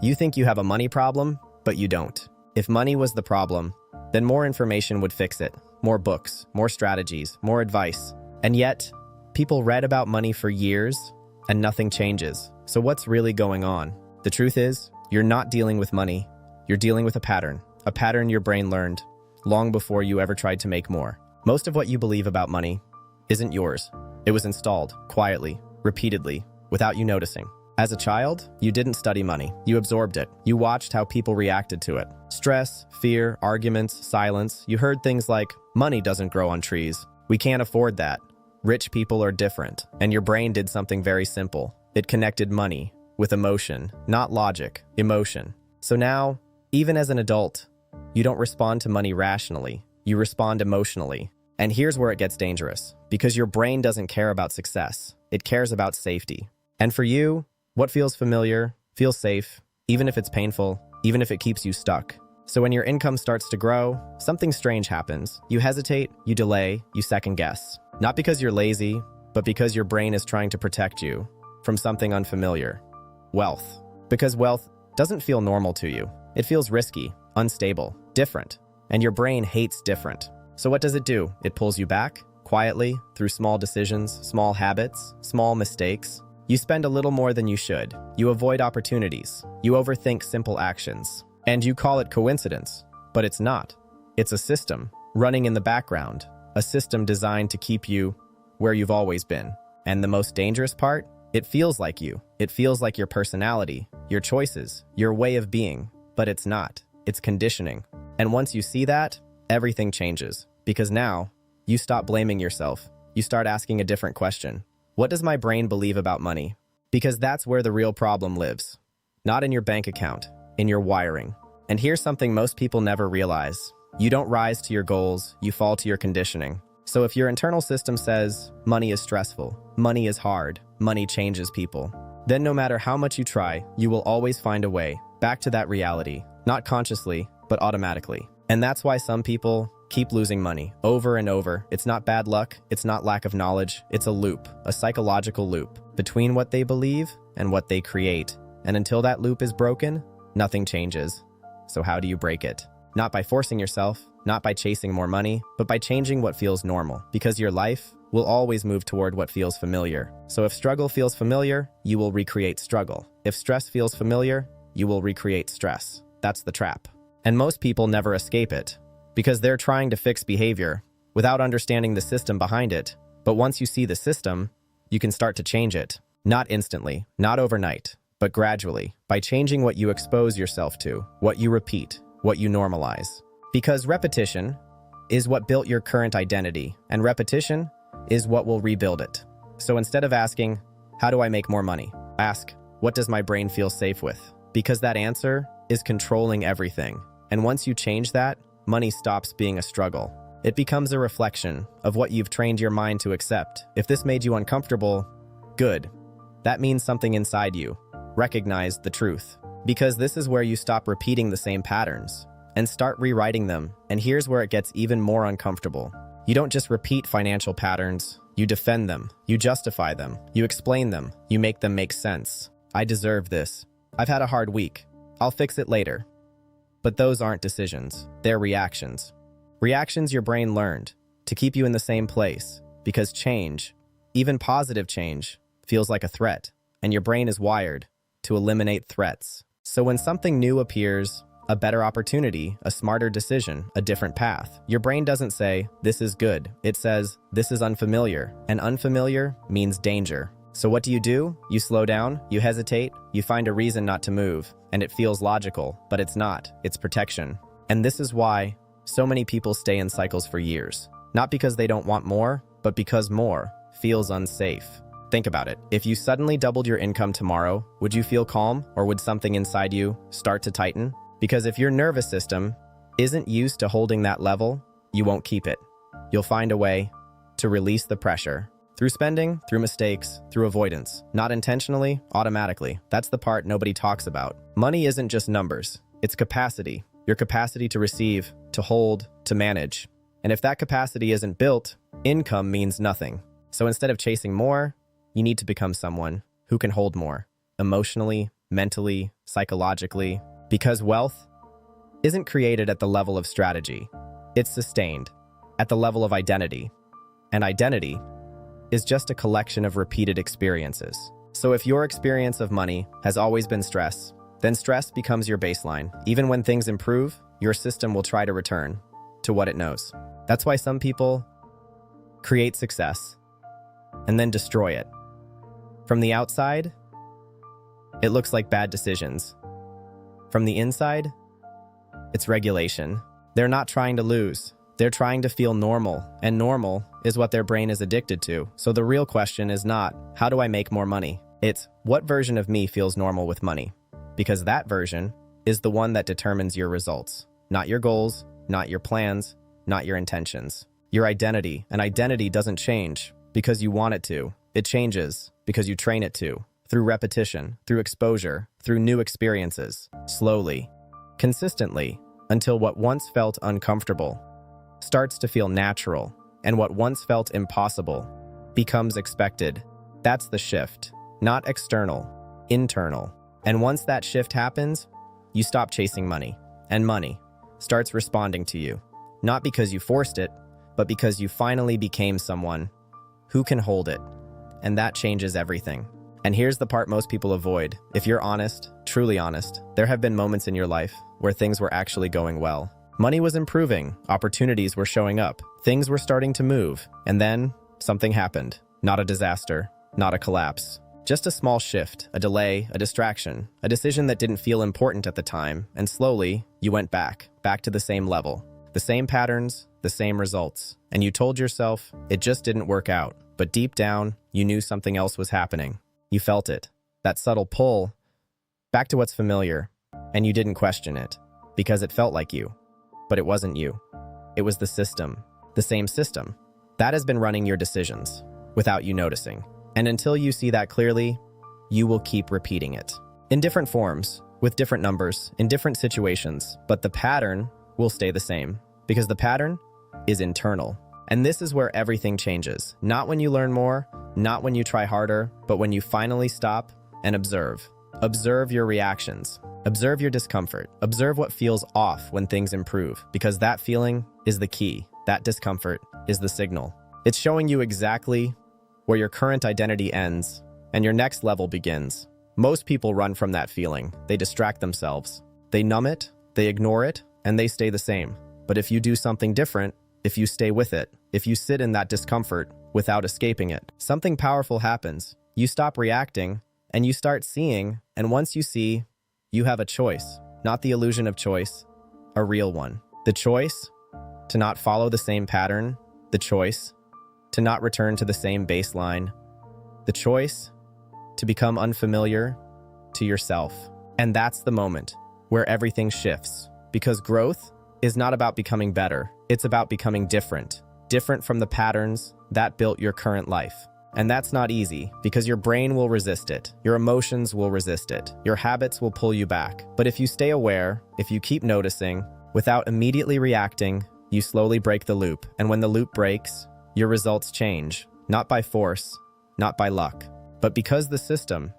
You think you have a money problem, but you don't. If money was the problem, then more information would fix it. More books, more strategies, more advice. And yet, people read about money for years and nothing changes. So what's really going on? The truth is, you're not dealing with money. You're dealing with a pattern your brain learned long before you ever tried to make more. Most of what you believe about money isn't yours. It was installed quietly, repeatedly, without you noticing. As a child, you didn't study money. You absorbed it. You watched how people reacted to it. Stress, fear, arguments, silence. You heard things like, money doesn't grow on trees. We can't afford that. Rich people are different. And your brain did something very simple. It connected money with emotion, not logic, emotion. So now, even as an adult, you don't respond to money rationally. You respond emotionally. And here's where it gets dangerous. Because your brain doesn't care about success. It cares about safety. And for you, what feels familiar, feels safe, even if it's painful, even if it keeps you stuck. So when your income starts to grow, something strange happens. You hesitate, you delay, you second guess. Not because you're lazy, but because your brain is trying to protect you from something unfamiliar. Wealth. Because wealth doesn't feel normal to you. It feels risky, unstable, different. And your brain hates different. So what does it do? It pulls you back, quietly, through small decisions, small habits, small mistakes. You spend a little more than you should. You avoid opportunities. You overthink simple actions. And you call it coincidence, but it's not. It's a system running in the background, a system designed to keep you where you've always been. And the most dangerous part? It feels like you. It feels like your personality, your choices, your way of being, but it's not. It's conditioning. And once you see that, everything changes. Because now, you stop blaming yourself. You start asking a different question. What does my brain believe about money? Because that's where the real problem lives. Not in your bank account, in your wiring. And here's something most people never realize. You don't rise to your goals, you fall to your conditioning. So if your internal system says, money is stressful, money is hard, money changes people, then no matter how much you try, you will always find a way back to that reality. Not consciously, but automatically. And that's why some people keep losing money over and over. It's not bad luck. It's not lack of knowledge. It's a loop, a psychological loop between what they believe and what they create. And until that loop is broken, nothing changes. So how do you break it? Not by forcing yourself, not by chasing more money, but by changing what feels normal. Because your life will always move toward what feels familiar. So if struggle feels familiar, you will recreate struggle. If stress feels familiar, you will recreate stress. That's the trap. And most people never escape it, because they're trying to fix behavior without understanding the system behind it. But once you see the system, you can start to change it. Not instantly, not overnight, but gradually, by changing what you expose yourself to, what you repeat, what you normalize. Because repetition is what built your current identity, and repetition is what will rebuild it. So instead of asking, how do I make more money? Ask, what does my brain feel safe with? Because that answer is controlling everything. And once you change that, money stops being a struggle. It becomes a reflection of what you've trained your mind to accept. If this made you uncomfortable, good. That means something inside you recognized the truth. Because this is where you stop repeating the same patterns and start rewriting them. And here's where it gets even more uncomfortable. You don't just repeat financial patterns, you defend them, you justify them, you explain them, you make them make sense. I deserve this. I've had a hard week. I'll fix it later. But those aren't decisions, they're reactions. Reactions your brain learned to keep you in the same place, because change, even positive change, feels like a threat, and your brain is wired to eliminate threats. So when something new appears, a better opportunity, a smarter decision, a different path, your brain doesn't say, this is good. It says, this is unfamiliar, and unfamiliar means danger. So what do? You slow down, you hesitate, you find a reason not to move, and it feels logical, but it's not. It's protection. And this is why so many people stay in cycles for years. Not because they don't want more, but because more feels unsafe. Think about it. If you suddenly doubled your income tomorrow, would you feel calm, or would something inside you start to tighten? Because if your nervous system isn't used to holding that level, you won't keep it. You'll find a way to release the pressure. Through spending, through mistakes, through avoidance. Not intentionally, automatically. That's the part nobody talks about. Money isn't just numbers. It's capacity. Your capacity to receive, to hold, to manage. And if that capacity isn't built, income means nothing. So instead of chasing more, you need to become someone who can hold more. Emotionally, mentally, psychologically, because wealth isn't created at the level of strategy. It's sustained at the level of identity. And identity is just a collection of repeated experiences. So if your experience of money has always been stress, then stress becomes your baseline. Even when things improve, your system will try to return to what it knows. That's why some people create success and then destroy it. From the outside, it looks like bad decisions. From the inside, it's regulation. They're not trying to lose. They're trying to feel normal, and normal is what their brain is addicted to. So the real question is not, how do I make more money? It's, what version of me feels normal with money? Because that version is the one that determines your results. Not your goals, not your plans, not your intentions. Your identity. And identity doesn't change because you want it to. It changes because you train it to. Through repetition, through exposure, through new experiences. Slowly, consistently, until what once felt uncomfortable starts to feel natural, and what once felt impossible becomes expected. That's the shift. Not external, internal. And once that shift happens, you stop chasing money, and money starts responding to you. Not because you forced it, but because you finally became someone who can hold it. And that changes everything. And here's the part most people avoid. If you're honest, truly honest, there have been moments in your life where things were actually going well. Money was improving, opportunities were showing up, things were starting to move, and then something happened. Not a disaster, not a collapse. Just a small shift, a delay, a distraction, a decision that didn't feel important at the time, and slowly, you went back to the same level. The same patterns, the same results. And you told yourself, it just didn't work out. But deep down, you knew something else was happening. You felt it. That subtle pull back to what's familiar. And you didn't question it, because it felt like you. But it wasn't you. It was the system. The same system. That has been running your decisions, without you noticing. And until you see that clearly, you will keep repeating it. In different forms, with different numbers, in different situations, but the pattern will stay the same, because the pattern is internal. And this is where everything changes. Not when you learn more, not when you try harder, but when you finally stop and observe. Observe your reactions. Observe your discomfort. Observe what feels off when things improve, because that feeling is the key. That discomfort is the signal. It's showing you exactly where your current identity ends and your next level begins. Most people run from that feeling. They distract themselves. They numb it, they ignore it, and they stay the same. But if you do something different, if you stay with it, if you sit in that discomfort without escaping it, something powerful happens. You stop reacting and you start seeing, and once you see, you have a choice. Not the illusion of choice, a real one. The choice to not follow the same pattern, the choice to not return to the same baseline, the choice to become unfamiliar to yourself. And that's the moment where everything shifts, because growth is not about becoming better. It's about becoming different. Different from the patterns that built your current life. And that's not easy, because your brain will resist it. Your emotions will resist it. Your habits will pull you back. But if you stay aware, if you keep noticing, without immediately reacting, you slowly break the loop. And when the loop breaks, your results change. Not by force, not by luck, but because the system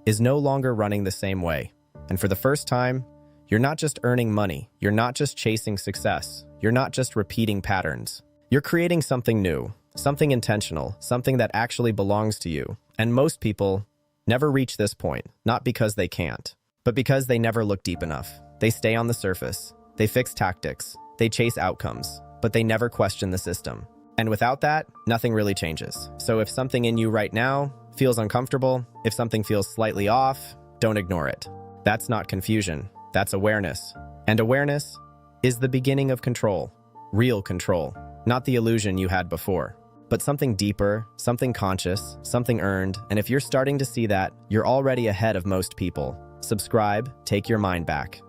is no longer running the same way. And for the first time, you're not just earning money. You're not just chasing success. You're not just repeating patterns. You're creating something new, something intentional, something that actually belongs to you. And most people never reach this point, not because they can't, but because they never look deep enough. They stay on the surface. They fix tactics. They chase outcomes, but they never question the system. And without that, nothing really changes. So if something in you right now feels uncomfortable, if something feels slightly off, don't ignore it. That's not confusion. That's awareness. And awareness is the beginning of control. Real control. Not the illusion you had before, but something deeper, something conscious, something earned. And if you're starting to see that, you're already ahead of most people. Subscribe, take your mind back.